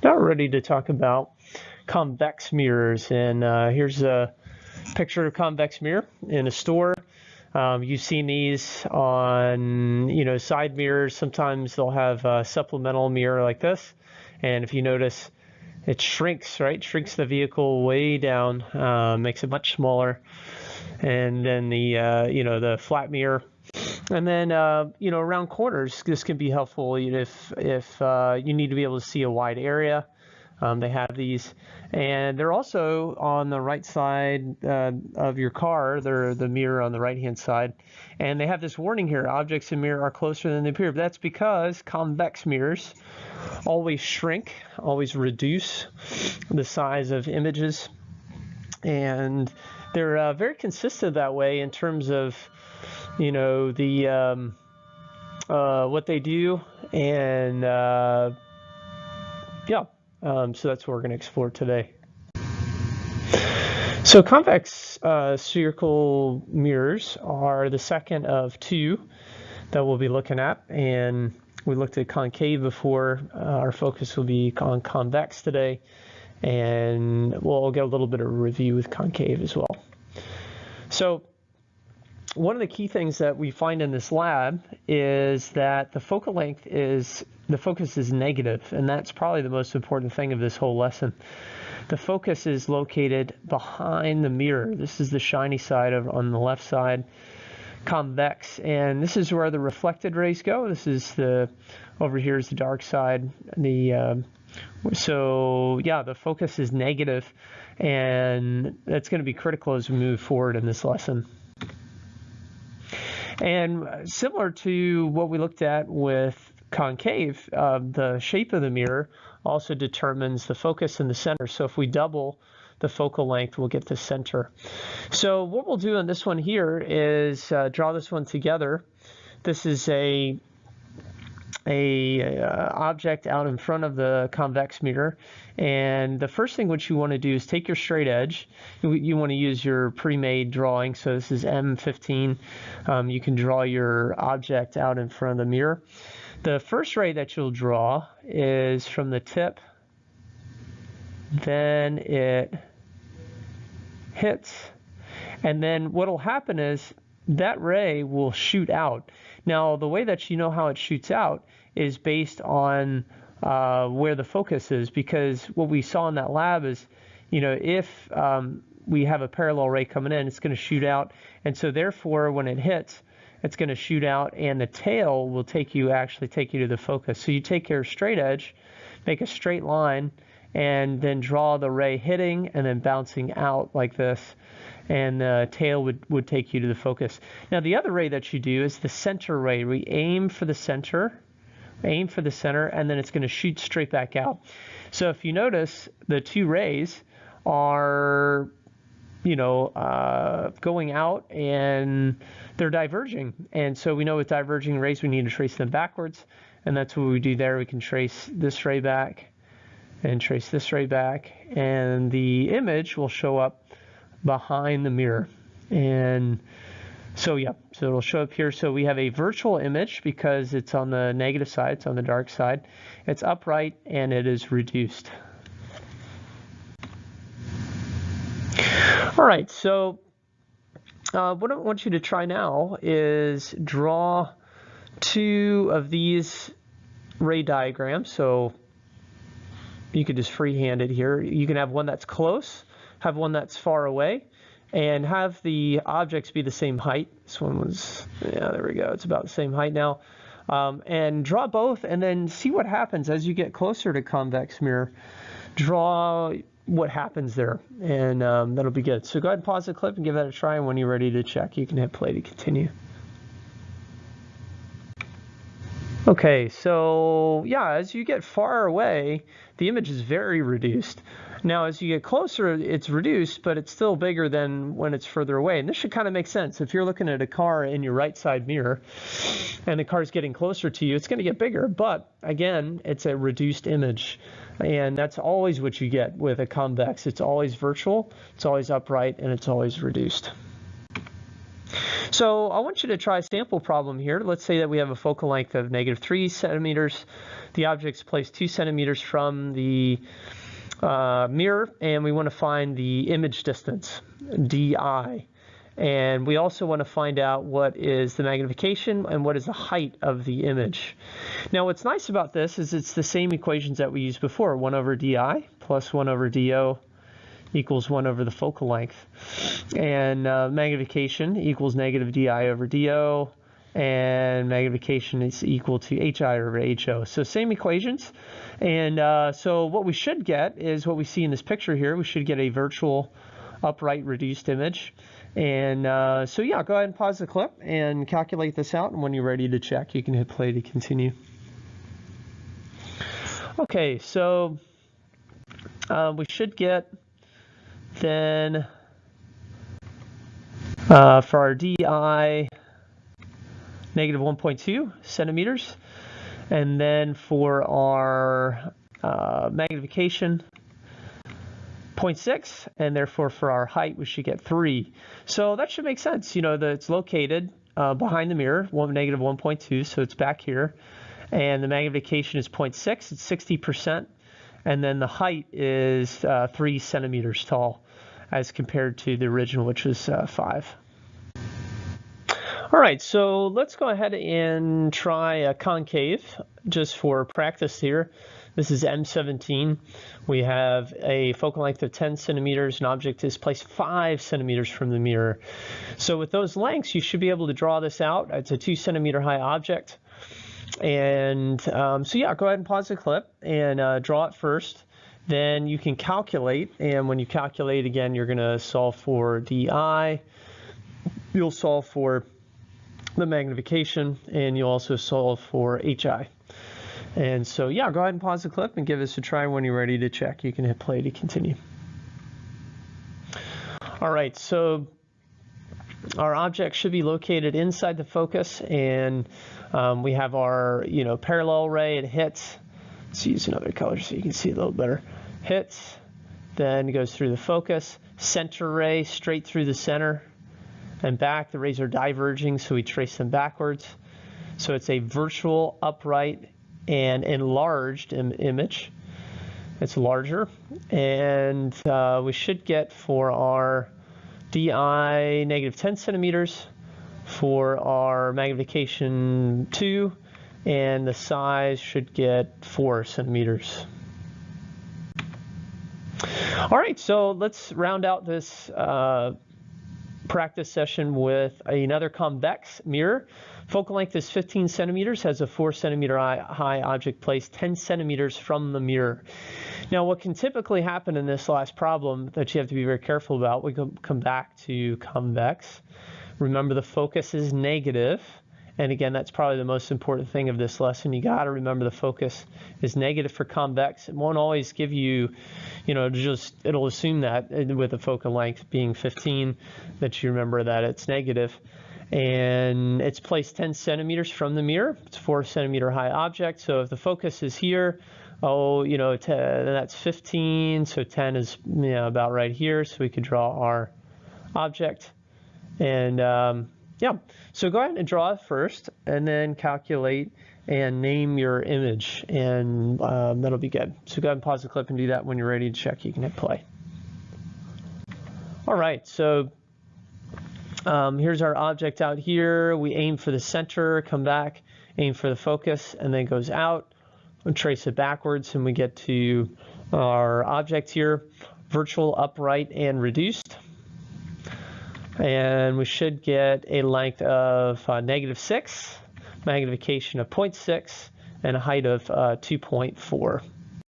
Now we're ready to talk about convex mirrors, and here's a picture of a convex mirror in a store. You've seen these on, side mirrors. Sometimes they'll have a supplemental mirror like this, and if you notice, it shrinks, right? Shrinks the vehicle way down, makes it much smaller, and then the flat mirror. And then, around corners, this can be helpful if you need to be able to see a wide area. They have these, and they're also on the right side of your car. They're the mirror on the right-hand side, and they have this warning here: objects in mirror are closer than they appear. But that's because convex mirrors always shrink, always reduce the size of images, and they're very consistent that way in terms of what they do, and so that's what we're going to explore today. So convex spherical mirrors are the second of two that we'll be looking at, and we looked at concave before. Our focus will be on convex today, and we'll get a little bit of a review with concave as well. So one of the key things that we find in this lab is that the focus is negative, and that's probably the most important thing of this whole lesson. The focus is located behind the mirror. This is the shiny side on the left side, convex, and this is where the reflected rays go. This is over here is the dark side. The focus is negative, and that's going to be critical as we move forward in this lesson. And similar to what we looked at with concave, the shape of the mirror also determines the focus in the center. So if we double the focal length, we'll get the center. So what we'll do on this one here is draw this one together. This is a object out in front of the convex mirror, and the first thing what you want to do is take your straight edge. You want to use your pre-made drawing. So this is M15. You can draw your object out in front of the mirror. The first ray that you'll draw is from the tip, then it hits, and then what will happen is that ray will shoot out. Now, the way that you know how it shoots out is based on where the focus is, because what we saw in that lab is, if we have a parallel ray coming in, it's going to shoot out, and so therefore when it hits, it's going to shoot out, and the tail will actually take you to the focus. So you take your straight edge, make a straight line, and then draw the ray hitting and then bouncing out like this, and the tail would take you to the focus. Now the other ray that you do is the center ray. We aim for the center, and then it's going to shoot straight back out. So if you notice, the two rays are going out, and they're diverging. And so we know with diverging rays, we need to trace them backwards, and that's what we do there. We can trace this ray back and trace this ray back, and the image will show up behind the mirror. And so it'll show up here. So we have a virtual image because it's on the negative side, it's on the dark side. It's upright, and it is reduced. All right, so what I want you to try now is draw two of these ray diagrams. So you could just freehand it here. You can have one that's close, have one that's far away, and have the objects be the same height. This one was, there we go. It's about the same height now. And draw both, and then see what happens as you get closer to convex mirror. Draw what happens there, and that'll be good. So go ahead and pause the clip and give that a try, and when you're ready to check, you can hit play to continue. Okay, so as you get far away, the image is very reduced. Now, as you get closer, it's reduced, but it's still bigger than when it's further away. And this should kind of make sense. If you're looking at a car in your right side mirror, and the car's getting closer to you, it's going to get bigger. But again, it's a reduced image. And that's always what you get with a convex. It's always virtual, it's always upright, and it's always reduced. So I want you to try a sample problem here. Let's say that we have a focal length of -3 centimeters. The object's placed 2 centimeters from the mirror, and we want to find the image distance, DI. And we also want to find out what is the magnification and what is the height of the image. Now what's nice about this is it's the same equations that we used before, 1 over DI plus 1 over DO equals 1 over the focal length. And magnification equals negative DI over DO, and magnification is equal to HI over HO. So same equations. And so what we should get is what we see in this picture here. We should get a virtual upright reduced image. And so yeah, go ahead and pause the clip and calculate this out. And when you're ready to check, you can hit play to continue. Okay, so we should get then for our DI negative 1.2 centimeters, and then for our magnification 0.6, and therefore for our height we should get 3. So that should make sense. You know that it's located behind the mirror, negative 1.2, so it's back here, and the magnification is 0.6, it's 60%, and then the height is 3 centimeters tall as compared to the original, which was 5. All right, so let's go ahead and try a concave just for practice here. This is M17. We have a focal length of 10 centimeters. An object is placed 5 centimeters from the mirror. So with those lengths, you should be able to draw this out. It's a 2 centimeter high object. And so yeah, go ahead and pause the clip and draw it first. Then you can calculate, and when you calculate again, you're going to solve for DI. You'll solve for the magnification, and you'll also solve for HI. And so yeah, go ahead and pause the clip and give this a try. When you're ready to check, you can hit play to continue. All right, so our object should be located inside the focus, and we have our parallel ray. It hits. Let's use another color so you can see a little better. Hits, then goes through the focus. Center ray straight through the center and back. The rays are diverging, so we trace them backwards. So it's a virtual upright and enlarged image. It's larger, and we should get for our DI negative 10 centimeters, for our magnification 2, and the size should get 4 centimeters. All right, so let's round out this practice session with another convex mirror. Focal length is 15 centimeters, has a 4 centimeter high object placed 10 centimeters from the mirror. Now what can typically happen in this last problem that you have to be very careful about, we come back to convex. Remember the focus is negative, and again that's probably the most important thing of this lesson. You got to remember the focus is negative for convex. It won't always give you, it'll assume that with the focal length being 15 that you remember that it's negative. And it's placed 10 centimeters from the mirror. It's a 4 centimeter high object. So if the focus is here, that's 15. So 10 is about right here. So we could draw our object. And yeah, so go ahead and draw it first, and then calculate and name your image, and that'll be good. So go ahead and pause the clip and do that. When you're ready to check, you can hit play. All right, so here's our object out here. We aim for the center, come back, aim for the focus, and then goes out. We'll trace it backwards, and we get to our object here, virtual, upright, and reduced. And we should get a length of -6, magnification of 0.6, and a height of 2.4.